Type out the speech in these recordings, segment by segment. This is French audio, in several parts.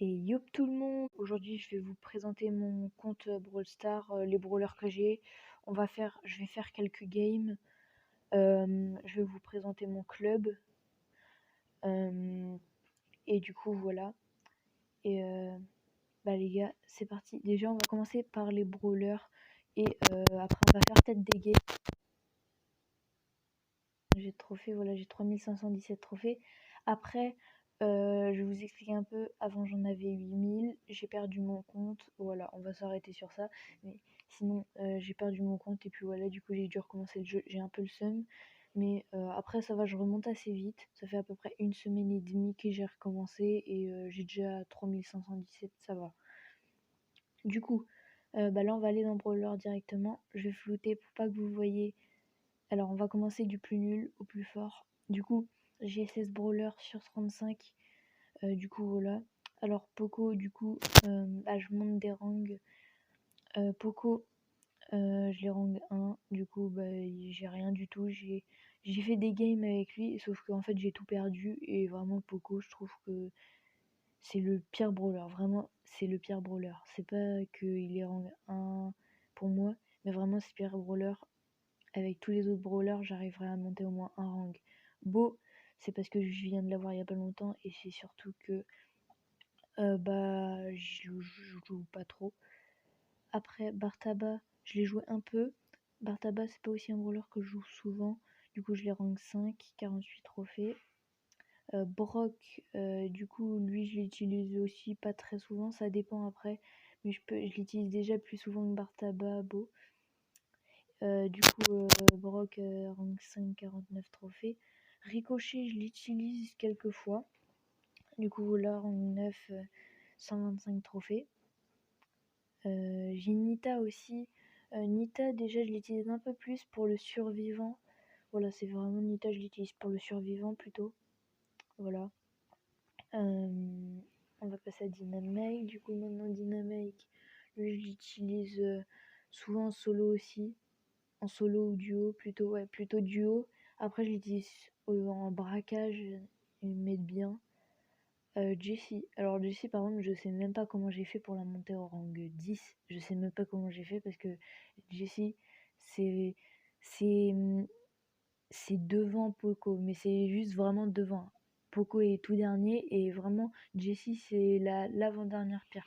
Et yop tout le monde! Aujourd'hui, je vais vous présenter mon compte Brawl Stars, les brawlers que j'ai. Je vais faire quelques games. Je vais vous présenter mon club. Et du coup, voilà. Et bah les gars, c'est parti. Déjà, on va commencer par les brawlers. Et après, on va faire peut-être des games. J'ai de trophées, voilà, j'ai 3517 trophées. Après, je vais vous expliquer un peu. Avant, j'en avais 8000. J'ai perdu mon compte. Voilà, on va s'arrêter sur ça. Mais sinon, j'ai perdu mon compte. Et puis voilà, du coup, j'ai dû recommencer le jeu. J'ai un peu le seum. Mais après, ça va, je remonte assez vite. Ça fait à peu près une semaine et demie que j'ai recommencé. Et j'ai déjà 3517. Ça va. Du coup, bah là, on va aller dans Brawler directement. Je vais flouter pour pas que vous voyez. Alors, on va commencer du plus nul au plus fort. Du coup, j'ai 16 brawlers sur 35. Du coup, voilà. Alors, Poco, du coup, bah, je monte des rangs. Poco, je les rang 1. Du coup, bah, j'ai rien du tout. J'ai fait des games avec lui, sauf qu'en fait, j'ai tout perdu. Et vraiment, Poco, je trouve que c'est le pire brawler. Vraiment, c'est le pire brawler. C'est pas qu'il est rang 1 pour moi, mais vraiment, c'est le pire brawler. Avec tous les autres brawlers, j'arriverai à monter au moins un rang. Beau, c'est parce que je viens de l'avoir il y a pas longtemps et c'est surtout que bah je joue pas trop. Après Bartaba, je l'ai joué un peu. Bartaba, c'est pas aussi un brawler que je joue souvent. Du coup, je l'ai rang 5, 48 trophées. Brock, du coup, lui, je l'utilise aussi pas très souvent. Ça dépend après. Mais je l'utilise déjà plus souvent que Bartaba, Beau. Du coup, Brock, rang 5, 49 trophées. Ricochet, je l'utilise quelques fois. Du coup, là, rang 9, 125 trophées. J'ai Nita aussi. Nita, déjà, je l'utilise un peu plus pour le survivant. Voilà, c'est vraiment Nita, je l'utilise pour le survivant plutôt. Voilà. On va passer à Dynamite. Du coup, maintenant, Dynamite, lui, je l'utilise souvent en solo aussi. En solo ou duo, plutôt, ouais, plutôt duo. Après, je l'utilise en braquage, ils me mettent bien. Jessie. Alors, Jessie, par contre, je sais même pas comment j'ai fait pour la monter au rang 10. Je sais même pas comment j'ai fait parce que Jessie, c'est. C'est. C'est devant Poco, mais c'est juste vraiment devant. Poco est tout dernier et vraiment, Jessie, c'est l'avant-dernière pierre.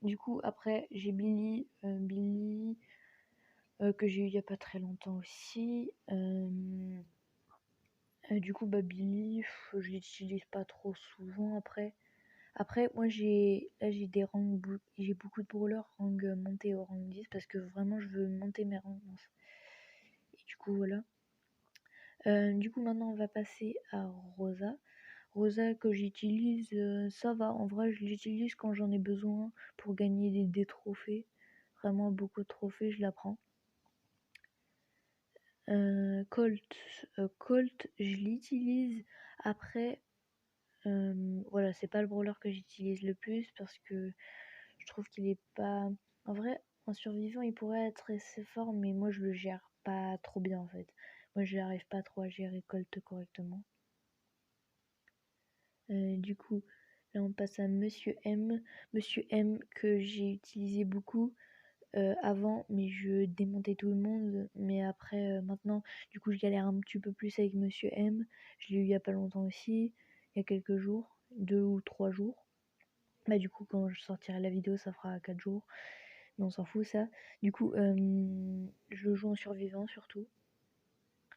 Du coup, après, j'ai Billy. Billy. Que j'ai eu il y a pas très longtemps aussi. Du coup, bah, Billy, je l'utilise pas trop souvent après, moi j'ai des rangs, j'ai beaucoup de brawlers rang monté au rang 10 parce que vraiment je veux monter mes rangs. Et du coup voilà. Du coup maintenant on va passer à Rosa. Rosa que j'utilise, ça va. En vrai je l'utilise quand j'en ai besoin pour gagner des trophées. Vraiment beaucoup de trophées, je la prends. Colt, je l'utilise après. Voilà, c'est pas le brawler que j'utilise le plus parce que je trouve qu'il est pas. En vrai, en survivant, il pourrait être assez fort, mais moi je le gère pas trop bien en fait. Moi je n'arrive pas trop à gérer Colt correctement. Du coup, là on passe à Monsieur M. Monsieur M que j'ai utilisé beaucoup avant, mais je démontais tout le monde. Mais après, maintenant, du coup, je galère un petit peu plus avec Monsieur M. Je l'ai eu il y a pas longtemps aussi, il y a quelques jours, 2 ou 3 jours. Bah du coup, quand je sortirai la vidéo, ça fera 4 jours. Mais on s'en fout ça. Du coup, je le joue en survivant surtout.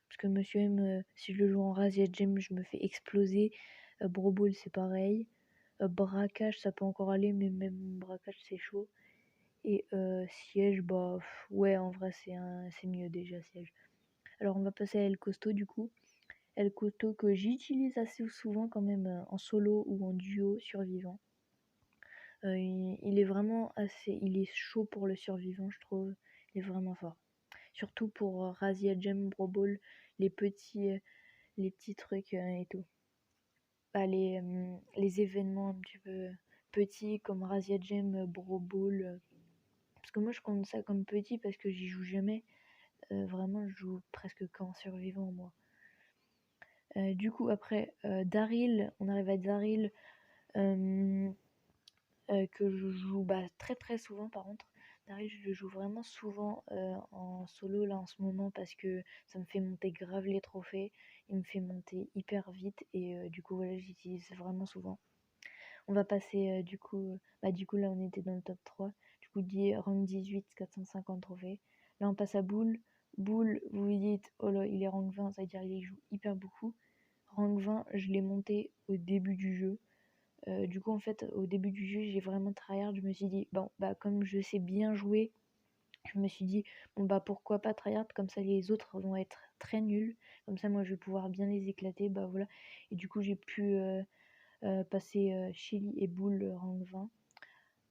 Parce que Monsieur M, si je le joue en Razia Gem, je me fais exploser. Brawl Ball, c'est pareil. Braquage, ça peut encore aller, mais même braquage, c'est chaud. Et siège, bah ouais, en vrai, c'est mieux déjà, siège. Alors, on va passer à El Costo du coup. El Costo que j'utilise assez souvent quand même en solo ou en duo survivant. Il est vraiment il est chaud pour le survivant, je trouve. Il est vraiment fort. Surtout pour Razia Gem, Brawl Ball, les petits trucs et tout. Bah, les événements un petit peu petits comme Razia Gem, Brawl Ball. Parce que moi je compte ça comme petit parce que j'y joue jamais. Vraiment, je joue presque qu'en survivant moi. Du coup, après Daryl, on arrive à Daryl. que je joue très très souvent par contre. Daryl, je le joue vraiment souvent en solo là en ce moment parce que ça me fait monter grave les trophées, il me fait monter hyper vite et du coup voilà, j'utilise vraiment souvent. On va passer du coup là on était dans le top 3. Du coup rang 18, 450 trophées. Là on passe à Boule. Boule, vous vous dites, oh là, il est rank 20, ça veut dire qu'il joue hyper beaucoup. Rank 20, je l'ai monté au début du jeu. Du coup en fait au début du jeu j'ai vraiment tryhard, je me suis dit bon comme je sais bien jouer, je me suis dit bon pourquoi pas tryhard, comme ça les autres vont être très nuls, comme ça moi je vais pouvoir bien les éclater, voilà. Et du coup j'ai pu passer Shelly et Bull rank 20.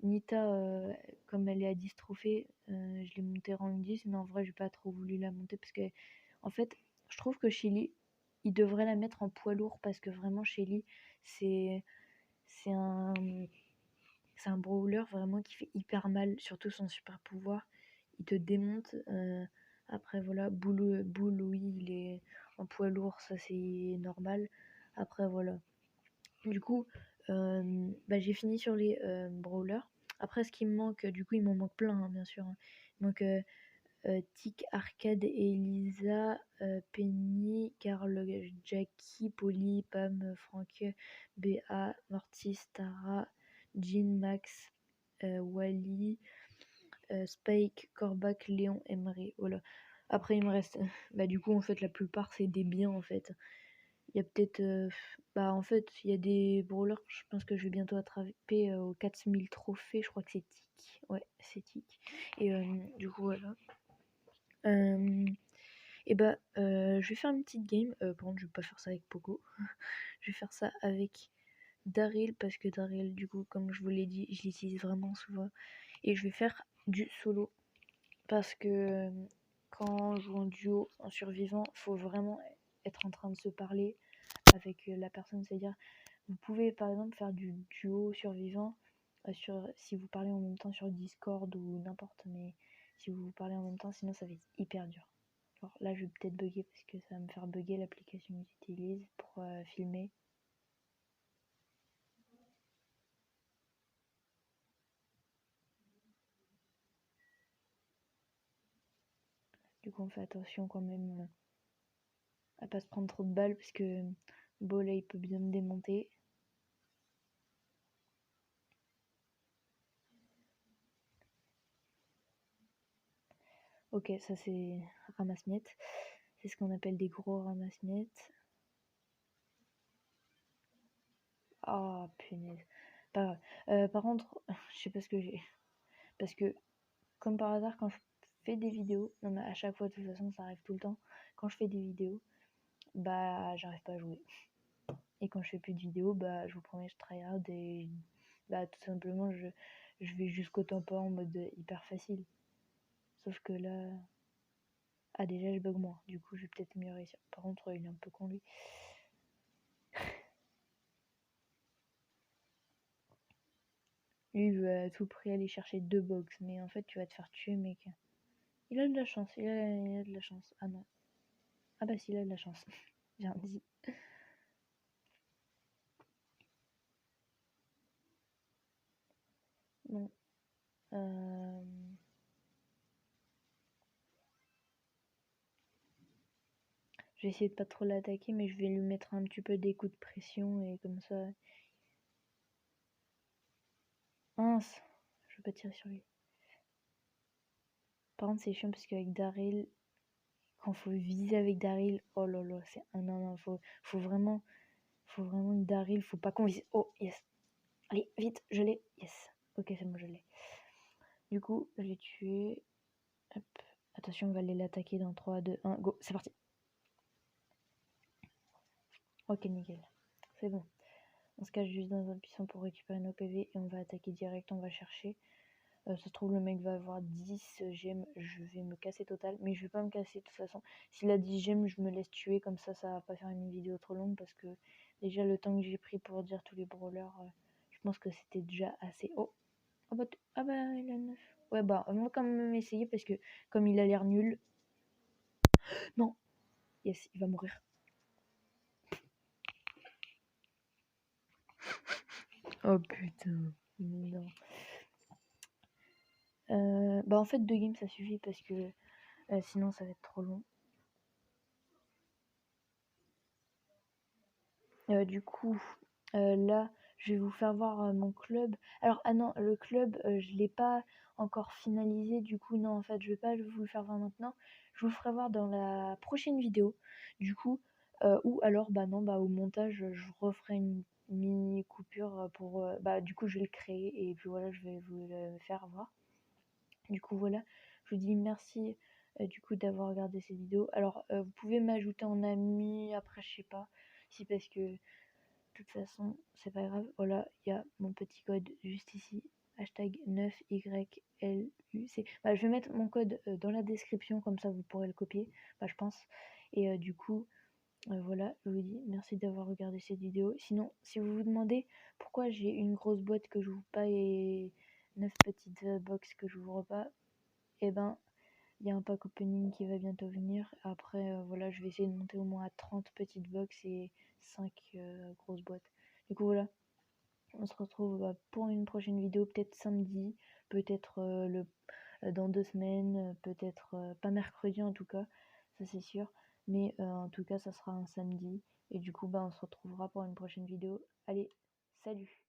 Nita, comme elle est à 10 trophées, je l'ai montée rank 10, mais en vrai j'ai pas trop voulu la monter parce que en fait je trouve que Shelly il devrait la mettre en poids lourd parce que vraiment Shelly c'est c'est un, c'est un brawler vraiment qui fait hyper mal, surtout son super pouvoir. Il te démonte. Après, voilà, Boule, oui, il est en poids lourd, ça c'est normal. Après, voilà. Du coup, j'ai fini sur les brawlers. Après, ce qui me manque, du coup, il m'en manque plein, hein, bien sûr. Hein. Il manque Tic, Arcade, Elisa, Penny, Carl, Jackie, Polly, Pam, Franck, Béa, Mortis, Tara, Jean, Max, Wally, Spike, Corbac, Léon, Emery. Voilà. Après, il me reste. Du coup, en fait, la plupart, c'est des biens, en fait. Il y a peut-être. En fait, il y a des brawlers, je pense que je vais bientôt attraper aux 4000 trophées. Je crois que c'est Tic. Ouais, c'est Tic. Et du coup, voilà. Je vais faire une petite game. Par contre, je vais pas faire ça avec Poco. Je vais faire ça avec Daryl parce que Daryl, du coup, comme je vous l'ai dit, je l'utilise vraiment souvent. Et je vais faire du solo parce que quand on joue en duo, en survivant, faut vraiment être en train de se parler avec la personne. C'est-à-dire, vous pouvez par exemple faire du duo survivant si vous parlez en même temps sur Discord ou n'importe, mais si vous parlez en même temps, sinon ça va être hyper dur. Alors là, je vais peut-être bugger parce que ça va me faire bugger l'application que j'utilise pour filmer. Du coup, on fait attention quand même à pas se prendre trop de balles parce que là, il peut bien me démonter. Ok, ça c'est ramasse-miettes. C'est ce qu'on appelle des gros ramasse-miettes. Oh punaise. Pas grave. Par contre, je sais pas ce que j'ai. Parce que, comme par hasard, quand je fais des vidéos, non mais à chaque fois, de toute façon, ça arrive tout le temps. Quand je fais des vidéos, j'arrive pas à jouer. Et quand je fais plus de vidéos, je vous promets, je tryhard et tout simplement, je vais jusqu'au temps pas en mode hyper facile. Sauf que là, déjà, je bug moins. Du coup, je vais peut-être mieux réussir. Par contre, il est un peu con lui. Lui, il veut à tout prix aller chercher 2 box, mais en fait, tu vas te faire tuer, mec. Il a de la chance, il a de la chance. Ah non. Ah bah si, il a de la chance. J'ai dit. Bon. Je vais essayer de pas trop l'attaquer, mais je vais lui mettre un petit peu des coups de pression et comme ça. Mince, je veux pas tirer sur lui. Par contre, c'est chiant parce qu'avec Daryl, quand faut viser avec Daryl, oh là là, c'est un non, faut vraiment que Daryl, faut pas qu'on vise. Oh yes. Allez, vite, je l'ai. Yes. Ok, c'est bon, je l'ai. Du coup, je l'ai tué. Hop. Attention, on va aller l'attaquer dans 3, 2, 1, go. C'est parti. Ok, nickel. C'est bon. On se cache juste dans un buisson pour récupérer nos PV et on va attaquer direct, on va chercher. Ça se trouve, le mec va avoir 10 gemmes, je vais me casser total. Mais je vais pas me casser de toute façon. S'il a 10 gemmes, je me laisse tuer, comme ça va pas faire une vidéo trop longue. Parce que déjà, le temps que j'ai pris pour dire tous les brawlers, je pense que c'était déjà assez. Oh, il a 9. Ouais, on va quand même essayer parce que comme il a l'air nul. Non, yes, il va mourir. Oh putain, non. Bah en fait 2 games ça suffit parce que sinon ça va être trop long. Du coup, là, je vais vous faire voir mon club. Alors, ah non, le club, je l'ai pas encore finalisé. Du coup, non, en fait, je vais pas vous le faire voir maintenant. Je vous le ferai voir dans la prochaine vidéo. Du coup, ou alors, bah non, bah au montage, je referai une mini coupure pour. Bah, du coup, je vais le créer et puis voilà, je vais vous le faire voir. Du coup, voilà, je vous dis merci du coup d'avoir regardé cette vidéo. Alors, vous pouvez m'ajouter en ami après, je sais pas si parce que de toute façon, c'est pas grave. Voilà, il y a mon petit code juste ici. Hashtag 9YLUC. Bah, je vais mettre mon code dans la description, comme ça vous pourrez le copier, bah, je pense. Et du coup, voilà, je vous dis merci d'avoir regardé cette vidéo. Sinon, si vous vous demandez pourquoi j'ai une grosse boîte que j'ouvre pas et 9 petites box que j'ouvre pas, et ben, il y a un pack opening qui va bientôt venir. Après, voilà, je vais essayer de monter au moins à 30 petites box et 5 grosses boîtes. Du coup, voilà, on se retrouve pour une prochaine vidéo, peut-être samedi, peut-être dans 2 semaines, peut-être pas mercredi en tout cas, ça c'est sûr. Mais en tout cas, ça sera un samedi. Et du coup, bah, on se retrouvera pour une prochaine vidéo. Allez, salut!